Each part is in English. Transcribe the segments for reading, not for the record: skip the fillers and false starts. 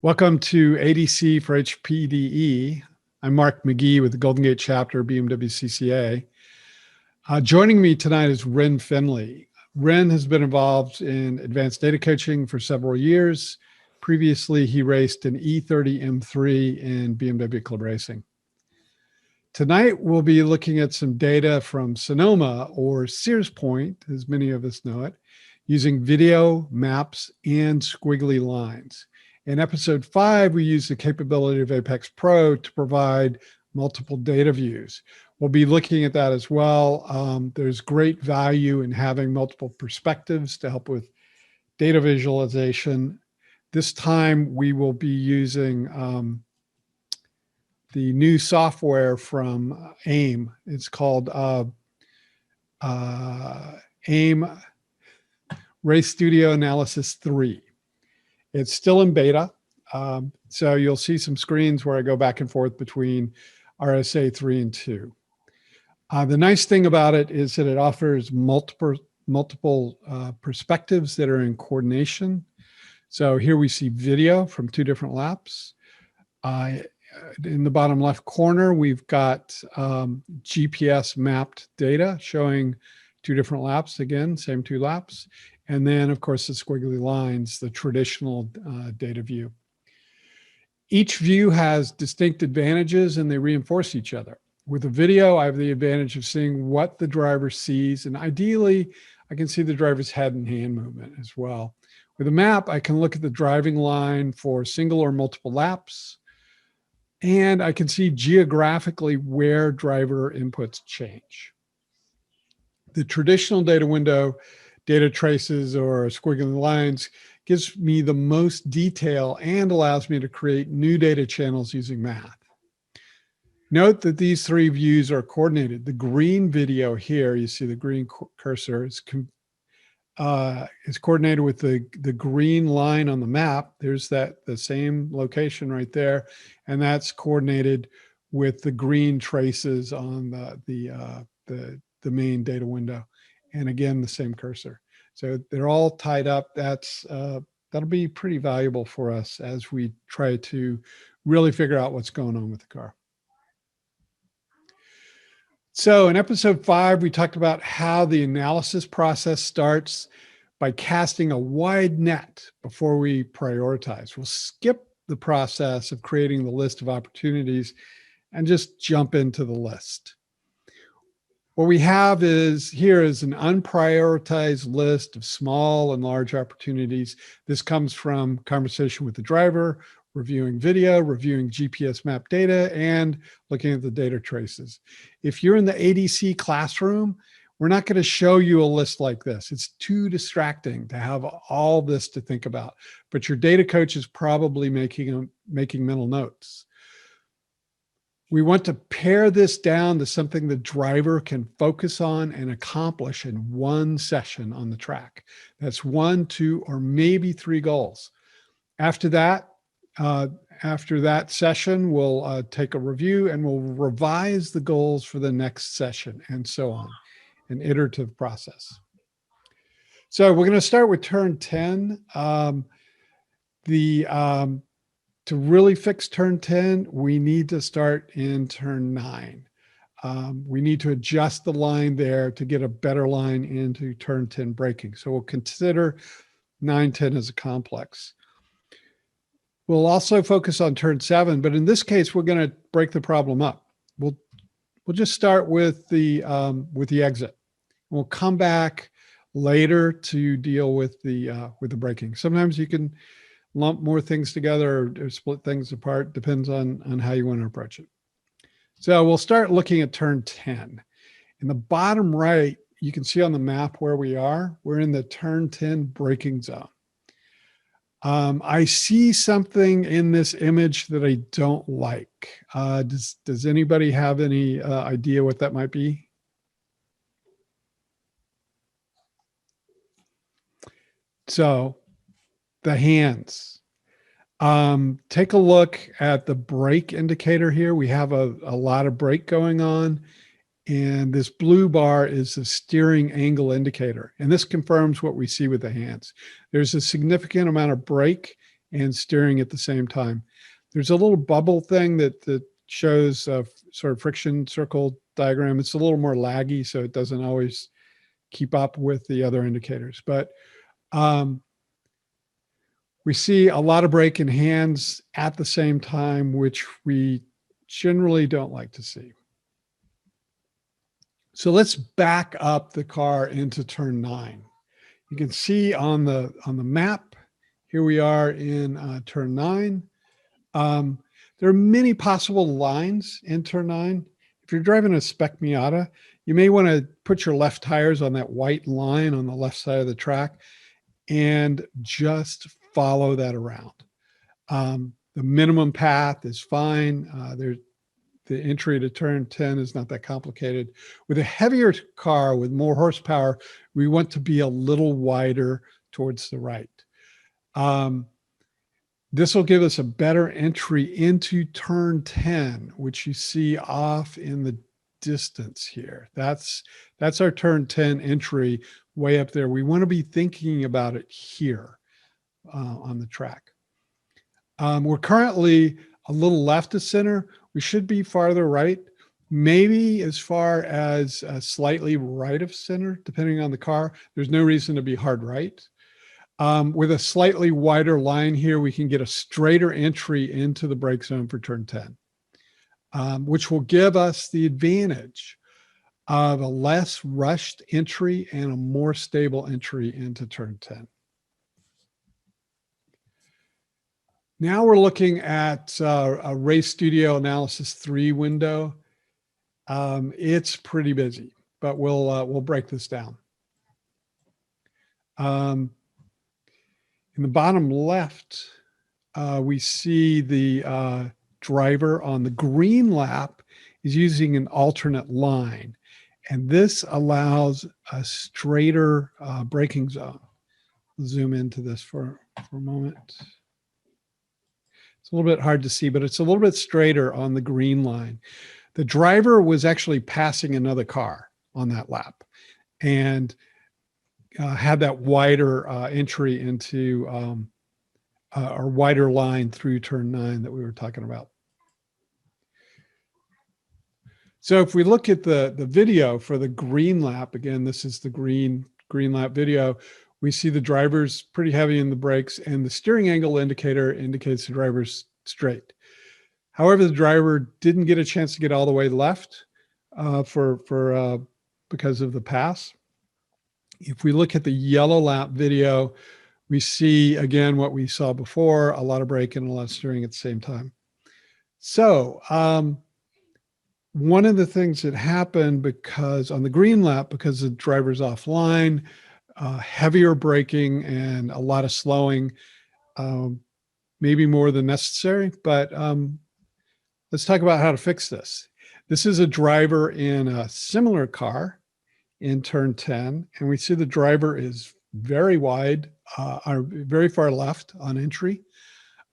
Welcome to ADC for HPDE. I'm Mark McGee with the Golden Gate Chapter, BMW CCA. Joining me tonight is Ren Finley. Ren has been involved in advanced data coaching for several years. Previously, he raced an E30 M3 in BMW Club Racing. Tonight, we'll be looking at some data from Sonoma, or Sears Point, as many of us know it, using video, maps, and squiggly lines. In episode 5, we use the capability of Apex Pro to provide multiple data views. We'll be looking at that as well. There's great value in having multiple perspectives to help with data visualization. This time, we will be using the new software from AIM. It's called AIM Race Studio Analysis 3. It's still in beta, so you'll see some screens where I go back and forth between RSA 3 and 2. The nice thing about it is that it offers multiple perspectives that are in coordination. So here we see video from 2 different laps. In the bottom left corner, we've got GPS mapped data showing 2 different laps, again, same 2 laps. And then, of course, the squiggly lines, the traditional data view. Each view has distinct advantages and they reinforce each other. With a video, I have the advantage of seeing what the driver sees, and ideally, I can see the driver's head and hand movement as well. With a map, I can look at the driving line for single or multiple laps, and I can see geographically where driver inputs change. The traditional data window, data traces or squiggly lines, gives me the most detail and allows me to create new data channels using math. Note that these 3 views are coordinated. The green video here, you see the green cursor, is coordinated with the green line on the map. There's the same location right there, and that's coordinated with the green traces on the main data window. And again, the same cursor. So they're all tied up. That'll be pretty valuable for us as we try to really figure out what's going on with the car. So in episode 5, we talked about how the analysis process starts by casting a wide net before we prioritize. We'll skip the process of creating the list of opportunities and just jump into the list. What we have here is an unprioritized list of small and large opportunities. This comes from conversation with the driver, reviewing video, reviewing GPS map data, and looking at the data traces. If you're in the ADC classroom, we're not going to show you a list like this. It's too distracting to have all this to think about, but your data coach is probably making mental notes. We want to pare this down to something the driver can focus on and accomplish in one session on the track. That's 1, 2, or maybe 3 goals. After that session, we'll take a review and we'll revise the goals for the next session and so on, an iterative process. So we're going to start with turn 10. To really fix turn 10, we need to start in turn 9. We need to adjust the line there to get a better line into turn 10 braking. So we'll consider 9, 10 as a complex. We'll also focus on turn 7, but in this case, we're going to break the problem up. We'll just start with the exit. We'll come back later to deal with the braking. Sometimes you can lump more things together or split things apart, depends on how you want to approach it. So we'll start looking at turn 10. In the bottom right, you can see on the map where we are. We're in the turn 10 braking zone. I see something in this image that I don't like. Does anybody have any idea what that might be? So the hands. Take a look at the brake indicator here. We have a lot of brake going on, and this blue bar is the steering angle indicator. And this confirms what we see with the hands. There's a significant amount of brake and steering at the same time. There's a little bubble thing that shows a sort of friction circle diagram. It's a little more laggy, so it doesn't always keep up with the other indicators. But we see a lot of brake in hands at the same time, which we generally don't like to see. So let's back up the car into turn 9. You can see on the map, here we are in turn 9. There are many possible lines in turn 9. If you're driving a spec Miata, you may want to put your left tires on that white line on the left side of the track and just follow that around. The minimum path is fine. The entry to turn 10 is not that complicated. With a heavier car with more horsepower, we want to be a little wider towards the right. This will give us a better entry into turn 10, which you see off in the distance here. That's our turn 10 entry way up there. We want to be thinking about it here on the track. We're currently a little left of center. We should be farther right, maybe as far as slightly right of center, depending on the car. There's no reason to be hard right. With a slightly wider line here, we can get a straighter entry into the brake zone for turn 10, which will give us the advantage of a less rushed entry and a more stable entry into turn 10. Now we're looking at a Race Studio Analysis 3 window. It's pretty busy, but we'll break this down. In the bottom left, we see the driver on the green lap is using an alternate line, and this allows a straighter braking zone. I'll zoom into this for a moment. It's a little bit hard to see, but it's a little bit straighter on the green line. The driver was actually passing another car on that lap and had that wider entry into or wider line through turn 9 that we were talking about. So if we look at the video for the green lap, again, this is the green lap video, we see the driver's pretty heavy in the brakes and the steering angle indicator indicates the driver's straight. However, the driver didn't get a chance to get all the way left because of the pass. If we look at the yellow lap video, we see, again, what we saw before, a lot of braking and a lot of steering at the same time. So one of the things that happened because on the green lap, because the driver's offline, heavier braking and a lot of slowing, maybe more than necessary, but let's talk about how to fix this. This is a driver in a similar car in turn 10, and we see the driver is very wide, or very far left on entry,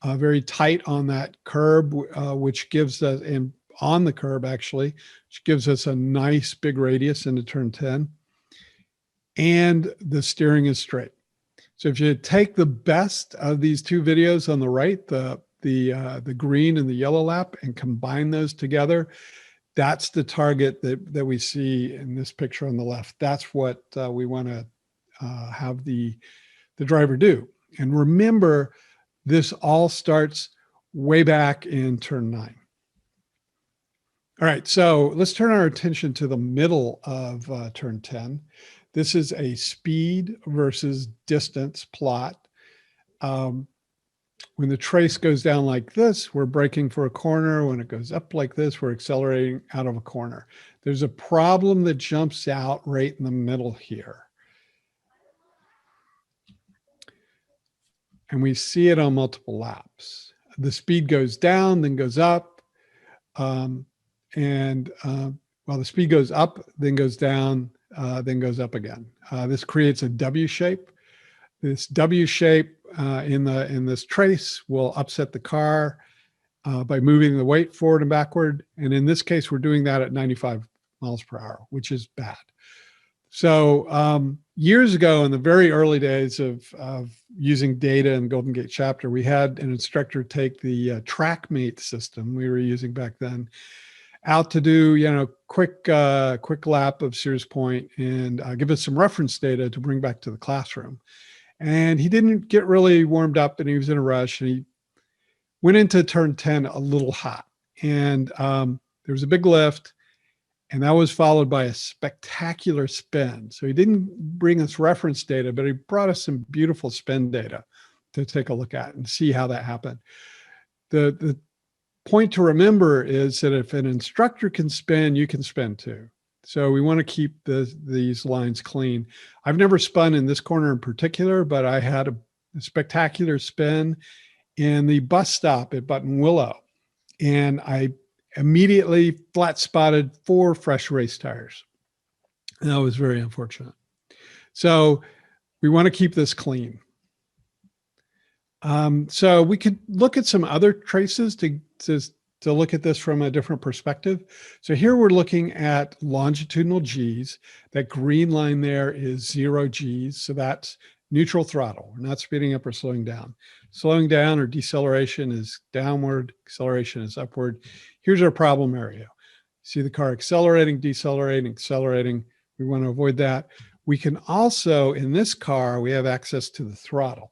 very tight on that curb, which gives us, and on the curb actually, which gives us a nice big radius into turn 10. And the steering is straight. So if you take the best of these two videos on the right, the green and the yellow lap, and combine those together, that's the target that we see in this picture on the left. That's what we want to have the driver do. And remember, this all starts way back in turn 9. All right, so let's turn our attention to the middle of turn 10. This is a speed versus distance plot. When the trace goes down like this, we're braking for a corner. When it goes up like this, we're accelerating out of a corner. There's a problem that jumps out right in the middle here. And we see it on multiple laps. The speed goes down, then goes up. Well, the speed goes up, then goes down, then goes up again. This creates a W shape. This W shape in this trace will upset the car by moving the weight forward and backward. And in this case, we're doing that at 95 miles per hour, which is bad. So years ago, in the very early days of using data in Golden Gate Chapter, we had an instructor take the TrackMate system we were using back then out to do, quick lap of Sears Point and give us some reference data to bring back to the classroom. And he didn't get really warmed up, and he was in a rush, and he went into turn 10 a little hot. And there was a big lift, and that was followed by a spectacular spin. So he didn't bring us reference data, but he brought us some beautiful spin data to take a look at and see how that happened. The point to remember is that if an instructor can spin, you can spin too. So we want to keep these lines clean. I've never spun in this corner in particular, but I had a spectacular spin in the bus stop at Buttonwillow, and I immediately flat spotted 4 fresh race tires. And that was very unfortunate. So we want to keep this clean. So we could look at some other traces to look at this from a different perspective. So here we're looking at longitudinal Gs. That green line there is 0 Gs. So that's neutral throttle. We're not speeding up or slowing down. Slowing down or deceleration is downward, acceleration is upward. Here's our problem area. See the car accelerating, decelerating, accelerating. We want to avoid that. We can also, in this car, we have access to the throttle.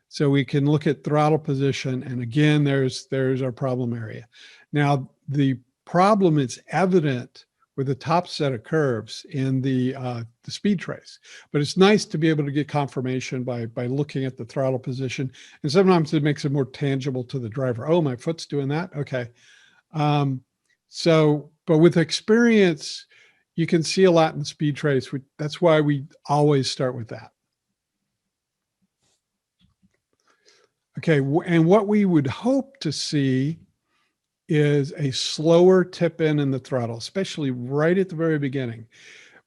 So we can look at throttle position, and again, there's our problem area. Now, the problem is evident with the top set of curves in the speed trace, but it's nice to be able to get confirmation by looking at the throttle position, and sometimes it makes it more tangible to the driver. Oh, my foot's doing that? Okay. But with experience, you can see a lot in the speed trace. That's why we always start with that. Okay, and what we would hope to see is a slower tip in the throttle, especially right at the very beginning.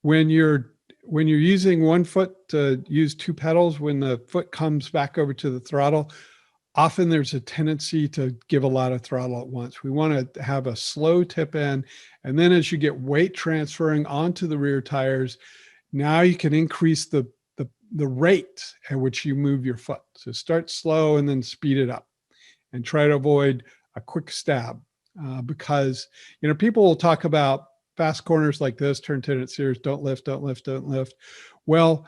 When you're using one foot to use 2 pedals, when the foot comes back over to the throttle, often there's a tendency to give a lot of throttle at once. We want to have a slow tip in, and then as you get weight transferring onto the rear tires, now you can increase the rate at which you move your foot. So start slow and then speed it up, and try to avoid a quick stab because people will talk about fast corners like this, turn 10 at Sears, don't lift, don't lift, don't lift. Well,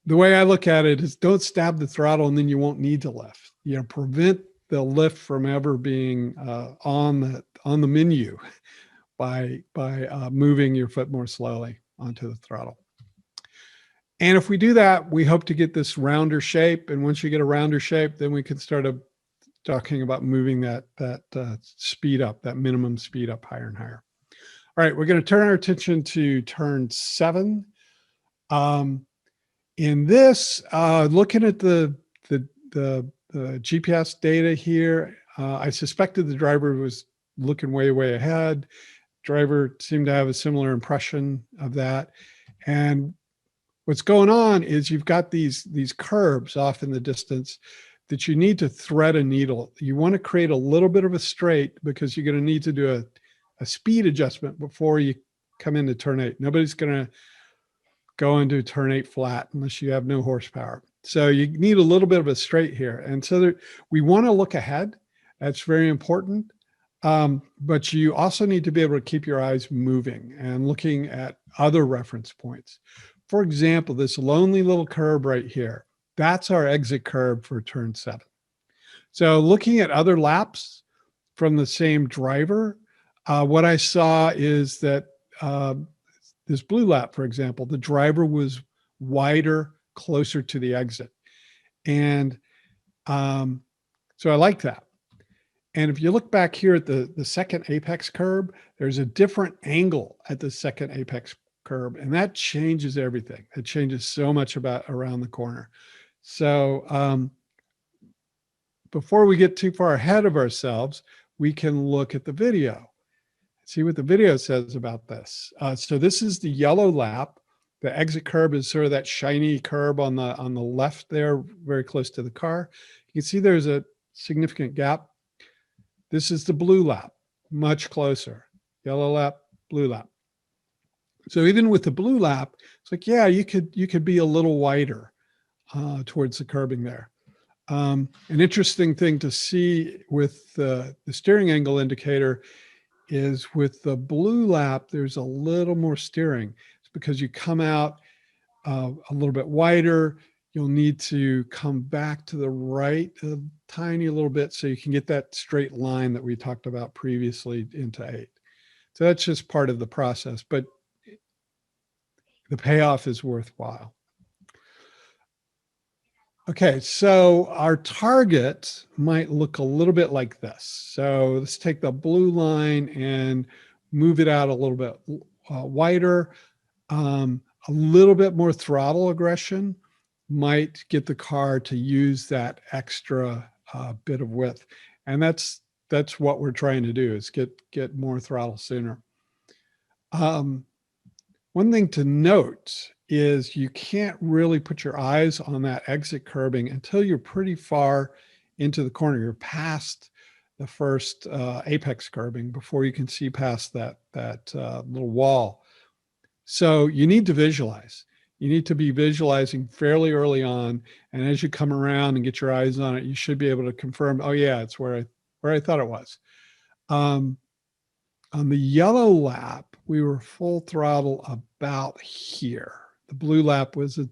the way I look at it is don't stab the throttle and then you won't need to lift. Prevent the lift from ever being on the menu by moving your foot more slowly onto the throttle. And if we do that, we hope to get this rounder shape. And once you get a rounder shape, then we can start talking about moving that speed up, that minimum speed up higher and higher. All right, we're going to turn our attention to turn 7. In this, looking at the GPS data here, I suspected the driver was looking way, way ahead. Driver seemed to have a similar impression of that. And what's going on is you've got these curbs off in the distance that you need to thread a needle. You want to create a little bit of a straight because you're going to need to do a speed adjustment before you come into turn 8. Nobody's going to go into turn 8 flat unless you have no horsepower. So you need a little bit of a straight here. And so we want to look ahead. That's very important. But you also need to be able to keep your eyes moving and looking at other reference points. For example, this lonely little curb right here, that's our exit curb for turn 7. So looking at other laps from the same driver, what I saw is that this blue lap, for example, the driver was wider, closer to the exit. And so I like that. And if you look back here at the second apex curb, there's a different angle at the second apex curb, and that changes everything. It changes so much around the corner. So before we get too far ahead of ourselves, we can look at the video, see what the video says about this. So this is the yellow lap. The exit curb is sort of that shiny curb on the left there, very close to the car. You can see there's a significant gap. This is the blue lap, much closer. Yellow lap, blue lap. So even with the blue lap, it's like, yeah, you could be a little wider towards the curbing there. An interesting thing to see with the steering angle indicator is with the blue lap, there's a little more steering. It's because you come out a little bit wider. You'll need to come back to the right a tiny little bit so you can get that straight line that we talked about previously into 8. So that's just part of the process, but the payoff is worthwhile. Okay, so our target might look a little bit like this. So let's take the blue line and move it out a little bit wider. A little bit more throttle aggression might get the car to use that extra bit of width. And that's what we're trying to do, is get more throttle sooner. One thing to note is you can't really put your eyes on that exit curbing until you're pretty far into the corner. You're past the first apex curbing before you can see past that little wall. So you need to visualize. You need to be visualizing fairly early on, and as you come around and get your eyes on it, you should be able to confirm, oh yeah, it's where I thought it was. On the yellow lap, we were full throttle about here. The blue lap was a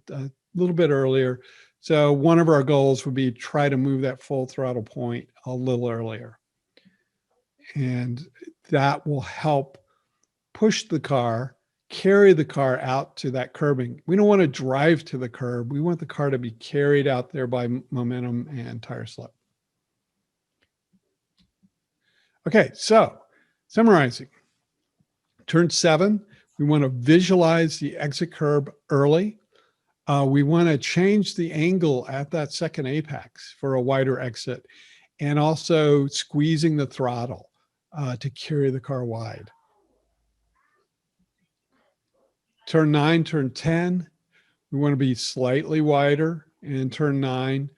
little bit earlier. So one of our goals would be try to move that full throttle point a little earlier. And that will help push the car, carry the car out to that curbing. We don't want to drive to the curb. We want the car to be carried out there by momentum and tire slip. Okay, so summarizing. Turn 7, we want to visualize the exit curb early. We want to change the angle at that second apex for a wider exit, and also squeezing the throttle to carry the car wide. Turn 9, turn 10, we want to be slightly wider in turn 9.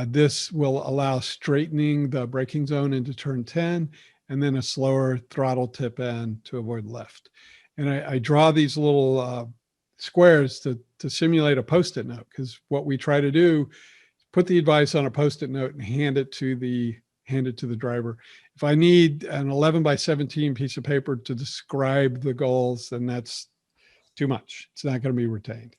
This will allow straightening the braking zone into turn 10, and then a slower throttle tip in to avoid lift. And I draw these little squares to simulate a Post-it note, because what we try to do is put the advice on a Post-it note and hand it to the driver. If I need an 11 by 17 piece of paper to describe the goals, then that's too much. It's not going to be retained.